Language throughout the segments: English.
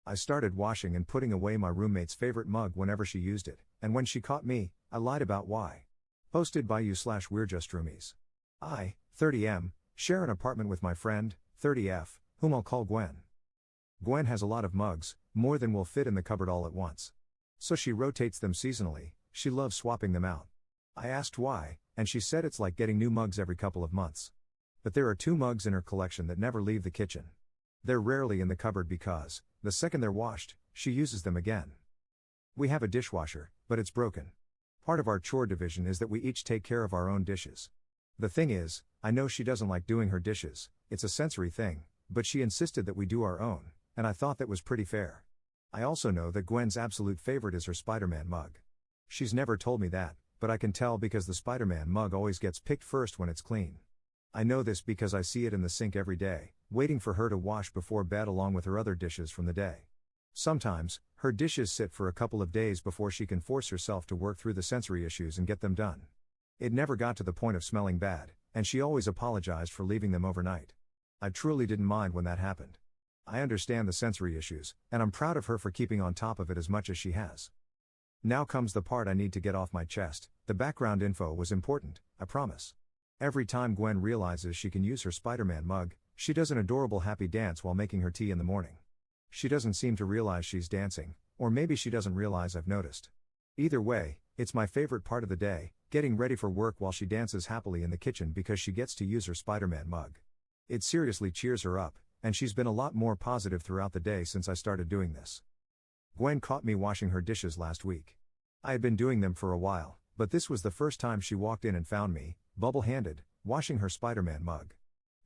I started washing and putting away my roommate's favorite mug whenever she used it, and when she caught me, I lied about why. Posted by you/We'reJustRoomies. I, 30M, share an apartment with my friend, 30F, whom I'll call Gwen. Gwen has a lot of mugs, more than will fit in the cupboard all at once. So she rotates them seasonally, she loves swapping them out. I asked why, and she said it's like getting new mugs every couple of months. But there are 2 mugs in her collection that never leave the kitchen. They're rarely in the cupboard because, the second they're washed, she uses them again. We have a dishwasher, but it's broken. Part of our chore division is that we each take care of our own dishes. The thing is, I know she doesn't like doing her dishes, it's a sensory thing, but she insisted that we do our own, and I thought that was pretty fair. I also know that Gwen's absolute favorite is her Spider-Man mug. She's never told me that, but I can tell because the Spider-Man mug always gets picked first when it's clean. I know this because I see it in the sink every day, waiting for her to wash before bed along with her other dishes from the day. Sometimes, her dishes sit for a couple of days before she can force herself to work through the sensory issues and get them done. It never got to the point of smelling bad, and she always apologized for leaving them overnight. I truly didn't mind when that happened. I understand the sensory issues, and I'm proud of her for keeping on top of it as much as she has. Now comes the part I need to get off my chest. The background info was important, I promise. Every time Gwen realizes she can use her Spider-Man mug, she does an adorable happy dance while making her tea in the morning. She doesn't seem to realize she's dancing, or maybe she doesn't realize I've noticed. Either way, it's my favorite part of the day, getting ready for work while she dances happily in the kitchen because she gets to use her Spider-Man mug. It seriously cheers her up, and she's been a lot more positive throughout the day since I started doing this. Gwen caught me washing her dishes last week. I had been doing them for a while, but this was the first time she walked in and found me, bubble-handed, washing her Spider-Man mug.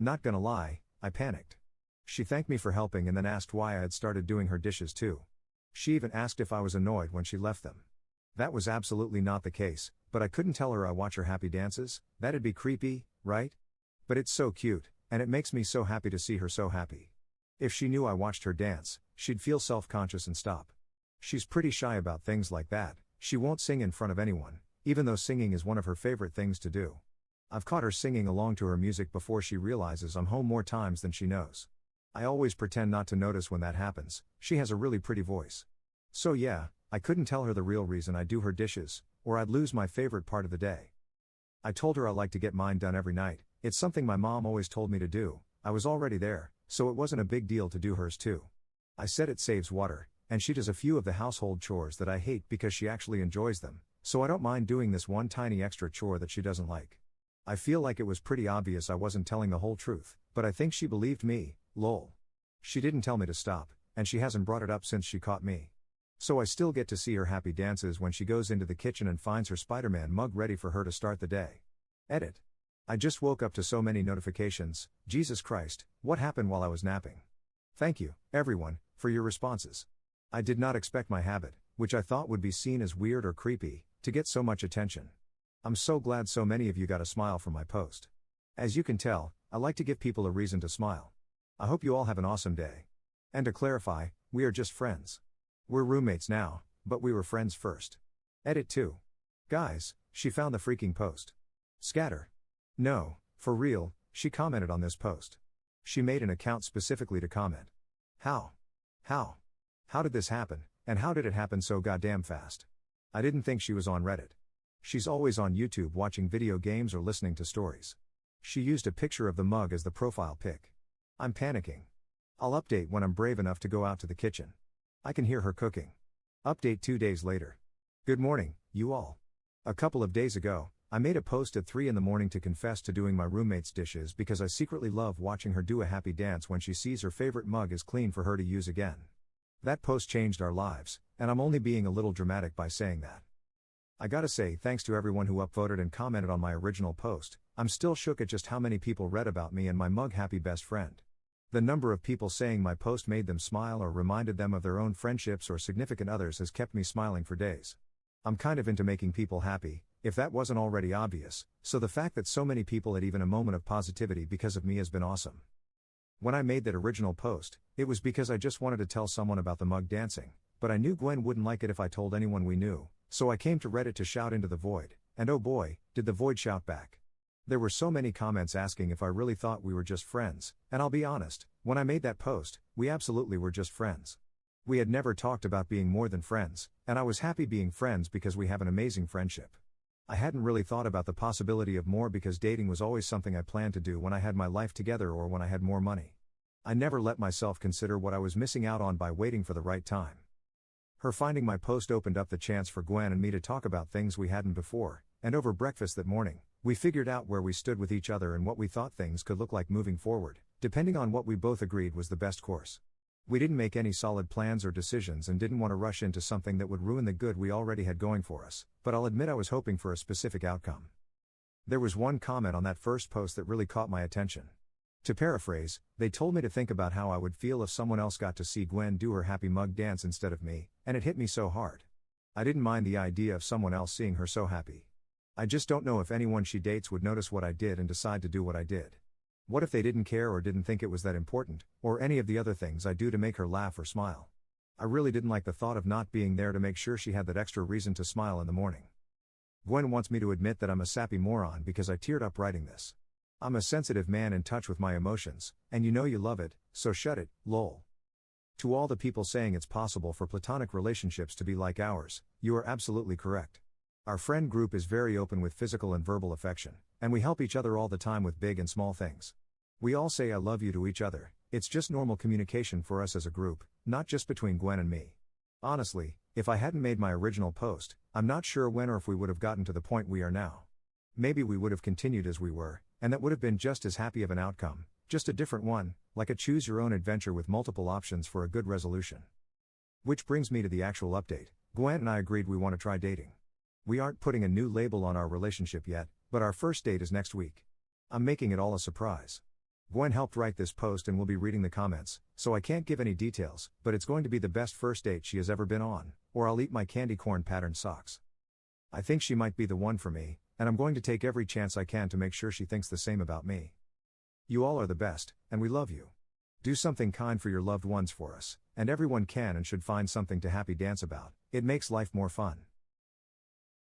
Not gonna lie, I panicked. She thanked me for helping and then asked why I had started doing her dishes too. She even asked if I was annoyed when she left them. That was absolutely not the case, but I couldn't tell her I watch her happy dances, that'd be creepy, right? But it's so cute, and it makes me so happy to see her so happy. If she knew I watched her dance, she'd feel self-conscious and stop. She's pretty shy about things like that, she won't sing in front of anyone, even though singing is one of her favorite things to do. I've caught her singing along to her music before she realizes I'm home more times than she knows. I always pretend not to notice when that happens, she has a really pretty voice. So yeah, I couldn't tell her the real reason I do her dishes, or I'd lose my favorite part of the day. I told her I like to get mine done every night, it's something my mom always told me to do, I was already there, so it wasn't a big deal to do hers too. I said it saves water, and she does a few of the household chores that I hate because she actually enjoys them, so I don't mind doing this one tiny extra chore that she doesn't like. I feel like it was pretty obvious I wasn't telling the whole truth, but I think she believed me, lol. She didn't tell me to stop, and she hasn't brought it up since she caught me. So I still get to see her happy dances when she goes into the kitchen and finds her Spider-Man mug ready for her to start the day. Edit. I just woke up to so many notifications, Jesus Christ, what happened while I was napping? Thank you, everyone, for your responses. I did not expect my habit, which I thought would be seen as weird or creepy, to get so much attention. I'm so glad so many of you got a smile from my post. As you can tell, I like to give people a reason to smile. I hope you all have an awesome day. And to clarify, we are just friends. We're roommates now, but we were friends first. Edit 2. Guys, she found the freaking post. Scatter. No, for real, she commented on this post. She made an account specifically to comment. How? How did this happen, and how did it happen so goddamn fast? I didn't think she was on Reddit. She's always on YouTube watching video games or listening to stories. She used a picture of the mug as the profile pic. I'm panicking. I'll update when I'm brave enough to go out to the kitchen. I can hear her cooking. Update 2 days later. Good morning, you all. A couple of days ago, I made a post at 3 in the morning to confess to doing my roommate's dishes because I secretly love watching her do a happy dance when she sees her favorite mug is clean for her to use again. That post changed our lives, and I'm only being a little dramatic by saying that. I gotta say thanks to everyone who upvoted and commented on my original post. I'm still shook at just how many people read about me and my mug happy best friend. The number of people saying my post made them smile or reminded them of their own friendships or significant others has kept me smiling for days. I'm kind of into making people happy, if that wasn't already obvious, so the fact that so many people had even a moment of positivity because of me has been awesome. When I made that original post, it was because I just wanted to tell someone about the mug dancing, but I knew Gwen wouldn't like it if I told anyone we knew, so I came to Reddit to shout into the void, and oh boy, did the void shout back. There were so many comments asking if I really thought we were just friends, and I'll be honest, when I made that post, we absolutely were just friends. We had never talked about being more than friends, and I was happy being friends because we have an amazing friendship. I hadn't really thought about the possibility of more because dating was always something I planned to do when I had my life together or when I had more money. I never let myself consider what I was missing out on by waiting for the right time. Her finding my post opened up the chance for Gwen and me to talk about things we hadn't before, and over breakfast that morning, we figured out where we stood with each other and what we thought things could look like moving forward, depending on what we both agreed was the best course. We didn't make any solid plans or decisions and didn't want to rush into something that would ruin the good we already had going for us, but I'll admit I was hoping for a specific outcome. There was one comment on that first post that really caught my attention. To paraphrase, they told me to think about how I would feel if someone else got to see Gwen do her happy mug dance instead of me, and it hit me so hard. I didn't mind the idea of someone else seeing her so happy. I just don't know if anyone she dates would notice what I did and decide to do what I did. What if they didn't care or didn't think it was that important, or any of the other things I do to make her laugh or smile? I really didn't like the thought of not being there to make sure she had that extra reason to smile in the morning. Gwen wants me to admit that I'm a sappy moron because I teared up writing this. I'm a sensitive man in touch with my emotions, and you know you love it, so shut it, lol. To all the people saying it's possible for platonic relationships to be like ours, you are absolutely correct. Our friend group is very open with physical and verbal affection, and we help each other all the time with big and small things. We all say I love you to each other, it's just normal communication for us as a group, not just between Gwen and me. Honestly, if I hadn't made my original post, I'm not sure when or if we would have gotten to the point we are now. Maybe we would have continued as we were, and that would have been just as happy of an outcome, just a different one, like a choose-your-own adventure with multiple options for a good resolution. Which brings me to the actual update. Gwen and I agreed we want to try dating. We aren't putting a new label on our relationship yet, but our first date is next week. I'm making it all a surprise. Gwen helped write this post and will be reading the comments, so I can't give any details, but it's going to be the best first date she has ever been on, or I'll eat my candy corn patterned socks. I think she might be the one for me, and I'm going to take every chance I can to make sure she thinks the same about me. You all are the best, and we love you. Do something kind for your loved ones for us, and everyone can and should find something to happy dance about. It makes life more fun.